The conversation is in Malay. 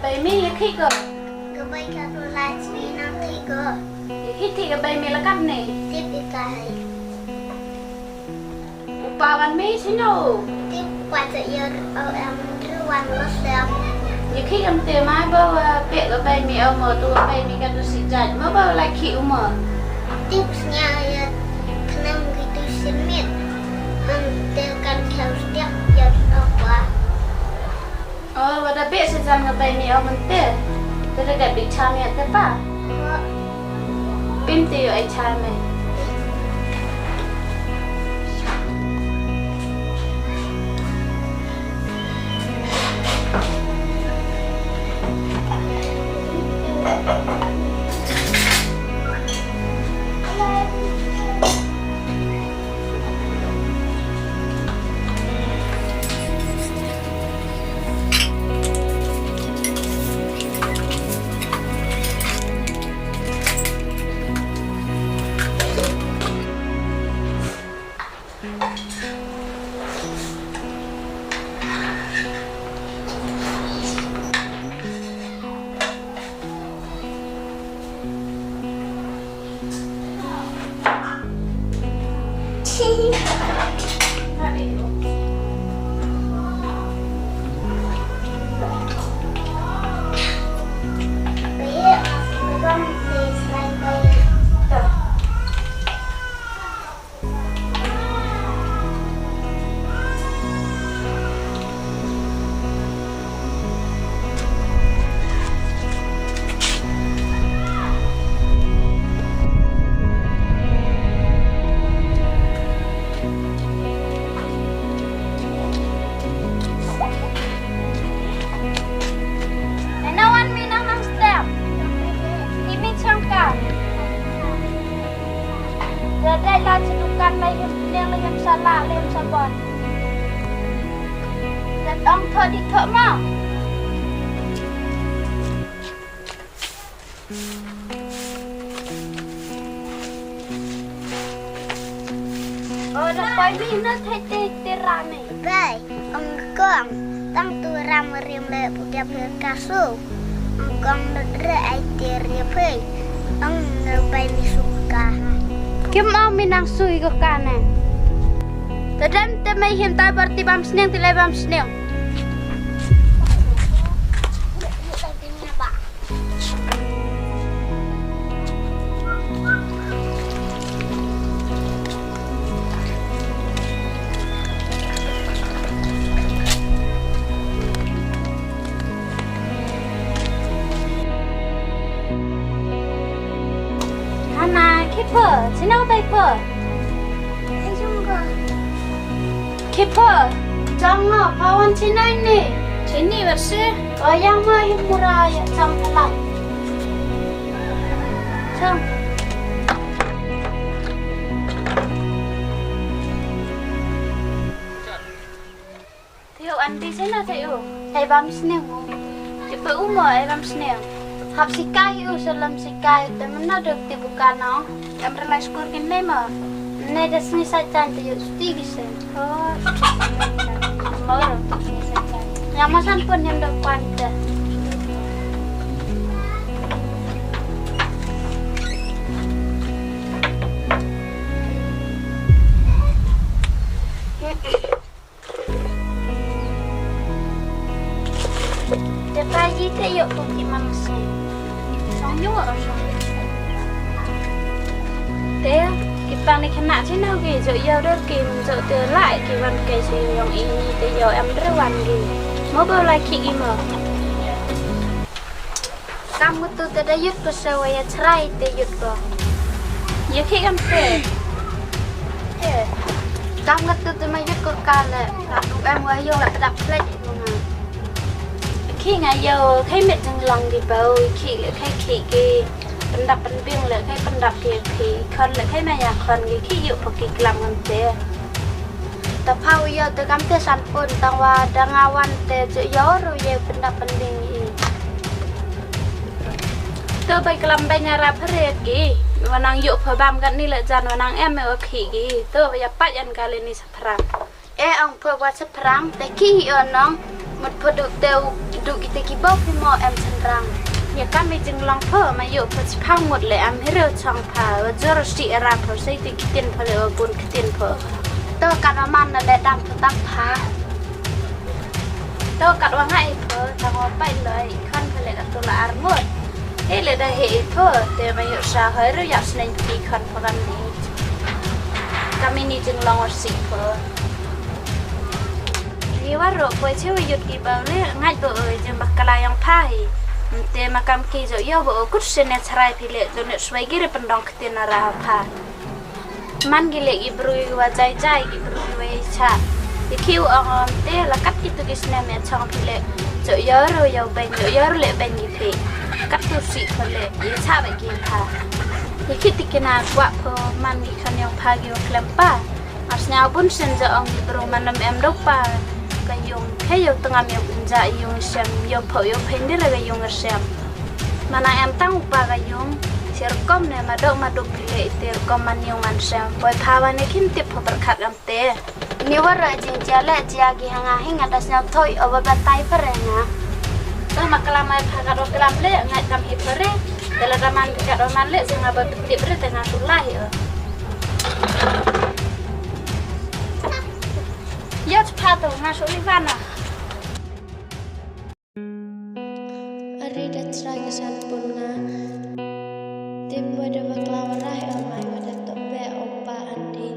bay mi khi cơ cái bay cái đồ lá chỉ năm thì cơ khi thì cái bay mi là cắt này tiếp đi cái bà bạn mi thế nào tiếp qua tự giờ em đưa quan nó xem khi em tìm ai bao bẹ cái bay mi ở mở tua bay mi cái đồ xịt chạy mà bao lại khịu mở tiếp nhà thằng em cái tôi xin miệng tiêu cần theo tiếp giờ đâu quá và đặc biệt sẽ rằng cái bay mi ở mình tê tôi đã gặp bị cha mẹ thế ba pin tiêu ai cha mẹได้ลาสนุกกันไปเรียงเลยสลาเล่มสบอนจะต้องเธอดิเธอมาจะไปมีนัดให้ตีรามีไปกองตั้งตัวรำเรียมเลยผู้เดียบเพื่อกาสูกองเรือไอเตียเรียบเพื่อไปมีสุกาKim mau minang sui ke kanan. Tadam temai hintai berarti bam seneng tilai bam seneng. Keeper, sino ba keeper? Keeper, jangan kawan Cina ini. Cina bersih. Yang mah murah ya sama lah. Cang. Theo anh đi thế nào theo? Thầy bám sneo. Cepat umur bám sneo. Hap sikai salam sikai temen ada di bukan no yang berlai skor kini mah ne desni saja tu sti bisa mau yang masan pun yang depan dah Depan kita yuk pergi manusia. Nhung ở thế cái bàn này khăn nạ thế nào kì rồi giờ đó kìm rồi từ lại cái bàn cây gì giống ý từ giờ em rất hoàn gì mới bao lại khi mà kamu tuh tidak yuk pesawat cerai tidak kok ya khi em thế kamu tuh mà yuk kok kale lúc em mới vô lại đặt plate khi ngày giờ thấy mệt trong lòng thì bao khi lại thấy cái phần đập phần biếng lại thấy phần đập thì con lại thấy mày nhà con cái khi dụ vào cái làm làm thế tập hao giờ từ cắm thế sản phẩm tăng qua đang awan thế chữ gió rồi giờ phần đập phần biếng gì tôi bay làm bay nhà ra phải kì và nàng dụ phải bám gần đi lại dàn và nàng em ở khỉ kì tôi bây giờ bắt ăn cái lên đi sắp rang ông phải qua sắp rangแต่ขี้ở nó một phần được tiêu ดูกิตกิบพี่หมอแอมชันรังอย่ากันไม่จึงลองเพิ่มมาอยู่พอสิพังหมดเลยแอมให้เร็วช่องผ่าว่าจะรสติรังเพราะใส่ติกิตินเพลวบุญกิตินเพอตัวกัดว่ามันนั่นแหละดำตั้งพาตัวกัดว่าให้เพอทางออกไปเลยขั้นเพลกับตัวละอาร์มดเฮ้เลยได้เหตุเพอแต่มาอยู่ชาเฮยเราอยากสนับปีขั้นพลังนี้ก็ไม่นี่จึงลองสิเพอนี่ว่าเราไปเชื่อหยุดกี่เบาเลยง่ายตัวจึงบักกลายยังพายแต่มากำกีจะย่อบอกกุศลเนี่ยชายพิเลจนเนี่ยช่วยกิริปันดองขตินาราพามันกิเลกิบรุยว่าใจกิบรุยว่าชาที่คิวอ่อนเตะละกัดกิตุกิสเนี่ยแม่ช่องพิเลจะย่อเราย่อเป็นจะย่อเลยเป็นยี่เพกัดตุสิพิเลยี่ชาไปกินพาที่คิดติกินากว่าพอมันกิขันยังพากิวเคลมป้าอาศัยบุญเซนจะองกิบรุมันนำเอ็มดอกป้าก็ยงแค่ยงตั้งมีบุญใจยงเชมยงเผยยงเพนนี่เลยก็ยงเชมmana emตั้งอุปกรณ์ยงเสียกอมเนี่ยมาดูพิเลเตอร์กอมมันยงมันเชมปล่อยภาวะเนี่ยขินติดพอประคัดกันเตะนี่ว่าเราจริงๆแล้วจีอากีหางหิงอาดัชนาถอยเอาไว้บัดไตเปรนะแต่มากลามาพากระโดดกลามเละง่ายทำฮิปเปอร์แต่ละดามันกระโดดมันเละซึ่งอาบัดติดเปรแต่งานสุดไล่ยอดพาตัวงานสุริวานะAri try kesan punga tim pada baklawa rai amai pada tobe opa andi